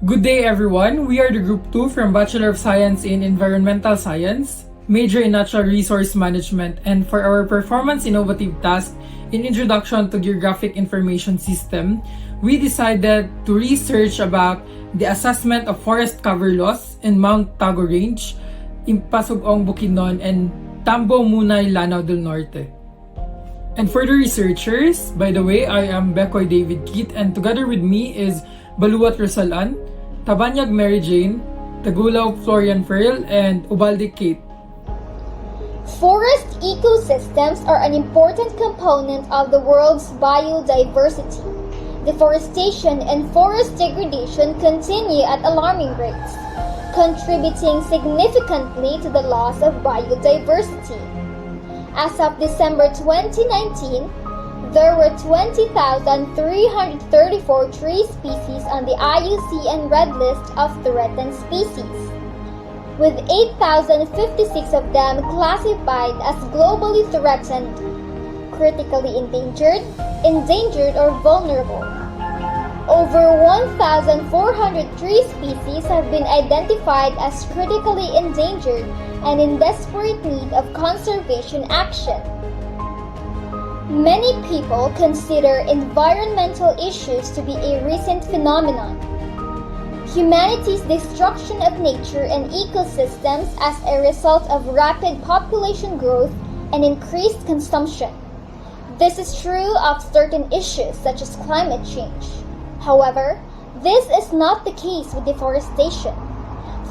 Good day everyone, we are the Group 2 from Bachelor of Science in Environmental Science, major in Natural Resource Management, and for our performance innovative task in Introduction to Geographic Information System, we decided to research about the assessment of forest cover loss in Mount Tago Range, Impasug-ong Bukidnon, and Tambo, Munai, Lanao del Norte. And for the researchers, by the way, I am Becoy David Kieth, and together with me is Baluat Roselle Ann, Tabaniag Mary Jane, Tagulao Florianne and Ubalde Kate. Forest ecosystems are an important component of the world's biodiversity. Deforestation and forest degradation continue at alarming rates, contributing significantly to the loss of biodiversity. As of December 2019, there were 20,334 tree species on the IUCN Red List of threatened species, with 8,056 of them classified as globally threatened, critically endangered or vulnerable. Over 1,400 tree species have been identified as critically endangered and in desperate need of conservation action. Many people consider environmental issues to be a recent phenomenon. Humanity's destruction of nature and ecosystems as a result of rapid population growth and increased consumption. This is true of certain issues such as climate change. However, this is not the case with deforestation.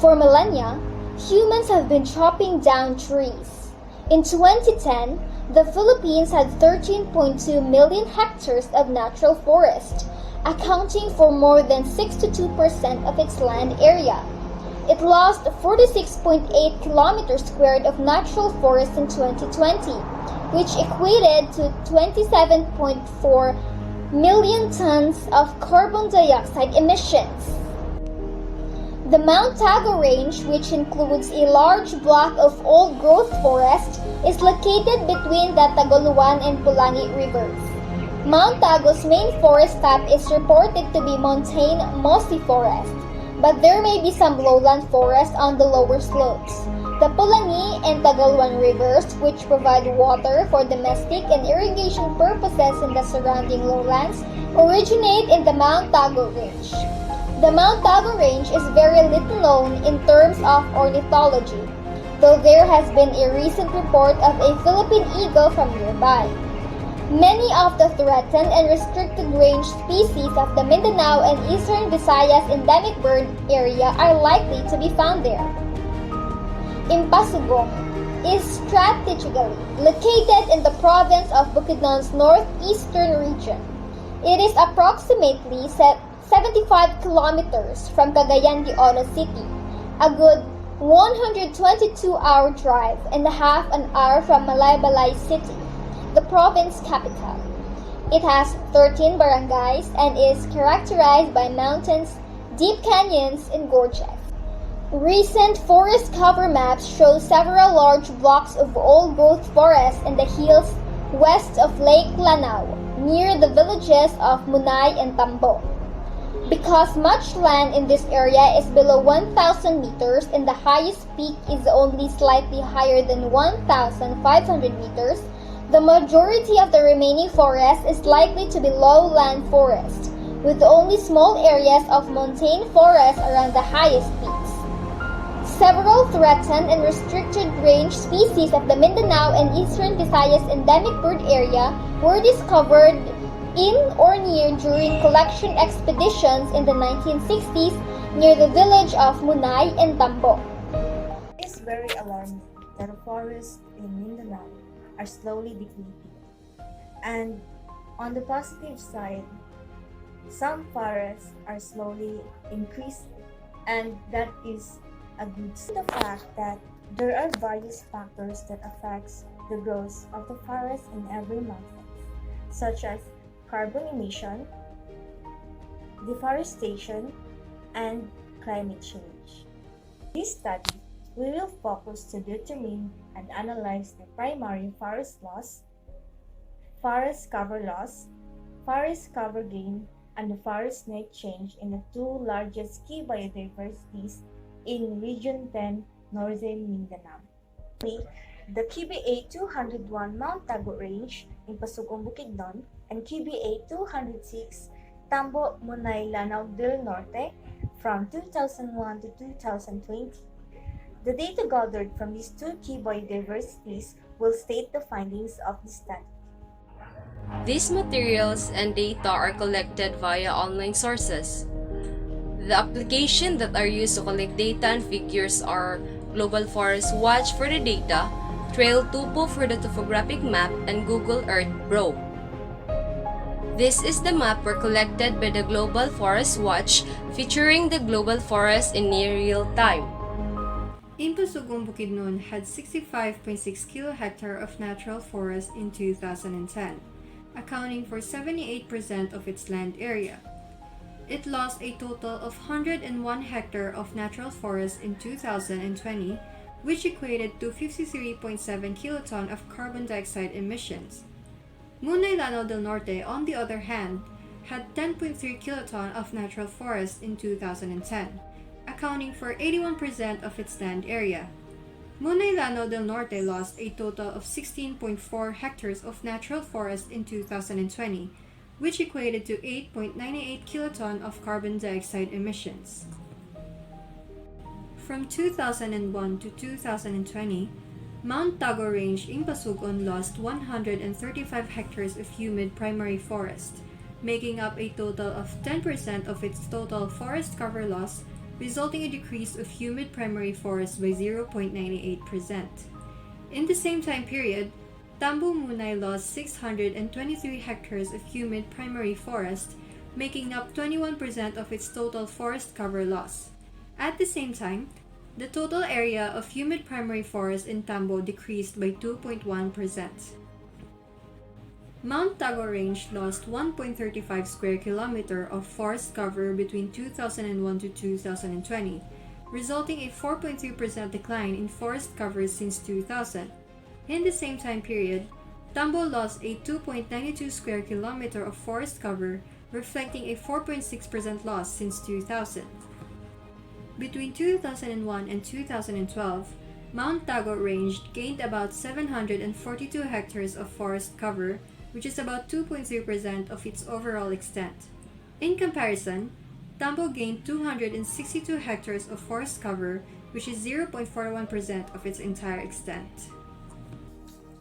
For millennia, humans have been chopping down trees. In 2010, the Philippines had 13.2 million hectares of natural forest, accounting for more than 62% of its land area. It lost 46.8 kilometers squared of natural forest in 2020, which equated to 27.4 million tons of carbon dioxide emissions. The Mount Tago Range, which includes a large block of old-growth forest, is located between the Tagulao and Pulangi rivers. Mount Tago's main forest type is reported to be montane mossy forest, but there may be some lowland forest on the lower slopes. The Pulangi and Tagulao rivers, which provide water for domestic and irrigation purposes in the surrounding lowlands, originate in the Mount Tago Range. The Mount Tago Range is very little known in terms of ornithology, though there has been a recent report of a Philippine eagle from nearby. Many of the threatened and restricted range species of the Mindanao and Eastern Visayas endemic bird area are likely to be found there. Impasug-ong is strategically located in the province of Bukidnon's northeastern region. It is approximately 75 kilometers from Cagayan de Oro City, a good 122-hour drive and a half an hour from Malaybalay City, the province capital. It has 13 barangays and is characterized by mountains, deep canyons, and gorges. Recent forest cover maps show several large blocks of old-growth forest in the hills west of Lake Lanao, near the villages of Munai and Tambo. Because much land in this area is below 1,000 meters and the highest peak is only slightly higher than 1,500 meters, the majority of the remaining forest is likely to be lowland forest, with only small areas of montane forest around the highest peaks. Several threatened and restricted range species of the Mindanao and Eastern Visayas endemic bird area were discovered in or near during collection expeditions in the 1960s near the village of Munai and Tambo. It is very alarming that the forests in Mindanao are slowly depleting. And on the positive side, some forests are slowly increasing, and that is a good sign. The fact that there are various factors that affects the growth of the forest in every mountain, such as carbon emission, deforestation, and climate change. In this study, we will focus to determine and analyze the primary forest loss, forest cover loss, forest cover gain, and the forest net change in the two largest key biodiversities in Region 10, Norte Mindanao. The KBA 201 Mount Tago Range, Impasug-ong Bukidnon, and KBA 206 Tambo, Munai, Lanao del Norte from 2001 to 2020. The data gathered from these two key biodiversities will state the findings of the study. These materials and data are collected via online sources. The applications that are used to collect data and figures are Global Forest Watch for the data, Trail Topo for the topographic map, and Google Earth Pro. This is the map were collected by the Global Forest Watch featuring the global forest in near real time. Impasug-ong Bukidnon had 65.6 kilo-hectare of natural forest in 2010, accounting for 78% of its land area. It lost a total of 101 hectare of natural forest in 2020, which equated to 53.7 kiloton of carbon dioxide emissions. Munai Lanao del Norte, on the other hand, had 10.3 kiloton of natural forest in 2010, accounting for 81% of its land area. Munai Lanao del Norte lost a total of 16.4 hectares of natural forest in 2020, which equated to 8.98 kiloton of carbon dioxide emissions. From 2001 to 2020, Mount Tago Range Impasug-ong lost 135 hectares of humid primary forest, making up a total of 10% of its total forest cover loss, resulting in a decrease of humid primary forest by 0.98%. In the same time period, Tambo Munai lost 623 hectares of humid primary forest, making up 21% of its total forest cover loss. At the same time, the total area of humid primary forest in Tambo decreased by 2.1%. Mount Tago Range lost 1.35 square kilometer of forest cover between 2001 to 2020, resulting in a 4.3% decline in forest cover since 2000. In the same time period, Tambo lost a 2.92 square kilometer of forest cover, reflecting a 4.6% loss since 2000. Between 2001 and 2012, Mount Tago Range gained about 742 hectares of forest cover, which is about 2.3% of its overall extent. In comparison, Tambo gained 262 hectares of forest cover, which is 0.41% of its entire extent.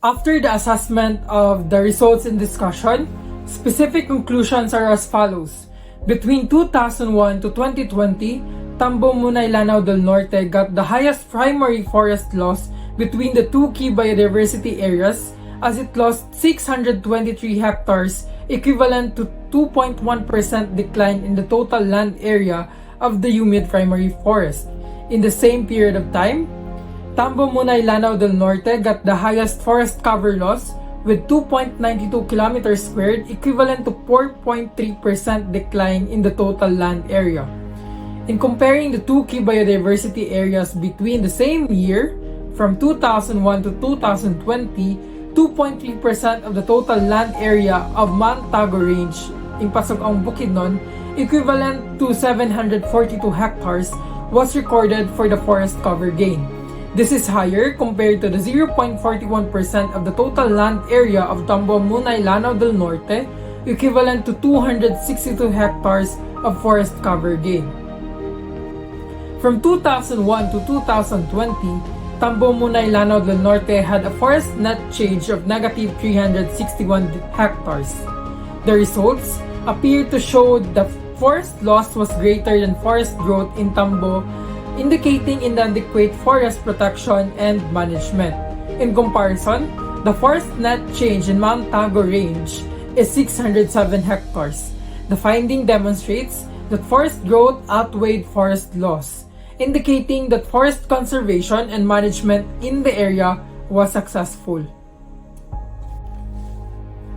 After the assessment of the results in discussion, specific conclusions are as follows. Between 2001 to 2020, Tambo Munai Lanao del Norte got the highest primary forest loss between the two key biodiversity areas, as it lost 623 hectares, equivalent to 2.1% decline in the total land area of the humid primary forest. In the same period of time, Tambo Munai Lanao del Norte got the highest forest cover loss with 2.92 kilometers squared, equivalent to 4.3% decline in the total land area. In comparing the two key biodiversity areas between the same year, from 2001 to 2020, 2.3% of the total land area of Mount Tago Range, Impasug-ong Bukidnon, equivalent to 742 hectares, was recorded for the forest cover gain. This is higher compared to the 0.41% of the total land area of Tambo Munai Lanao del Norte, equivalent to 262 hectares of forest cover gain. From 2001 to 2020, Tambo Munai Lanao del Norte had a forest net change of negative 361 hectares. The results appear to show the forest loss was greater than forest growth in Tambo, indicating inadequate forest protection and management. In comparison, the forest net change in Mount Tago Range is 607 hectares. The finding demonstrates that forest growth outweighed forest loss, indicating that forest conservation and management in the area was successful.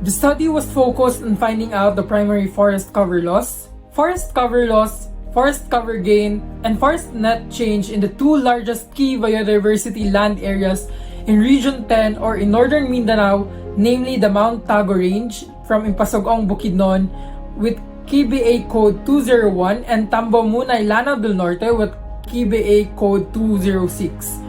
The study was focused on finding out the primary forest cover loss, forest cover gain, and forest net change in the two largest key biodiversity land areas in Region 10 or in Northern Mindanao, namely the Mount Tago Range from Impasug-ong Bukidnon with KBA Code 201 and Tambo Munai Lanao del Norte with KBA Code 206.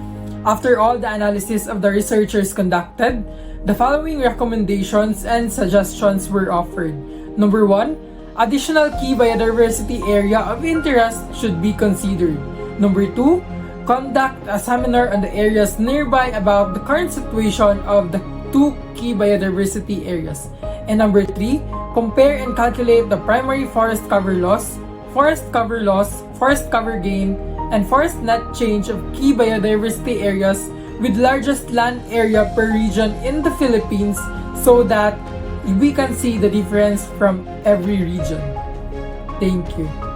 After all the analysis of the researchers conducted, the following recommendations and suggestions were offered. Number 1, additional key biodiversity area of interest should be considered. Number 2, conduct a seminar on the areas nearby about the current situation of the 2 key biodiversity areas. And number 3, compare and calculate the primary forest cover loss, forest cover gain, and forest net change of key biodiversity areas with largest land area per region in the Philippines so that we can see the difference from every region. Thank you.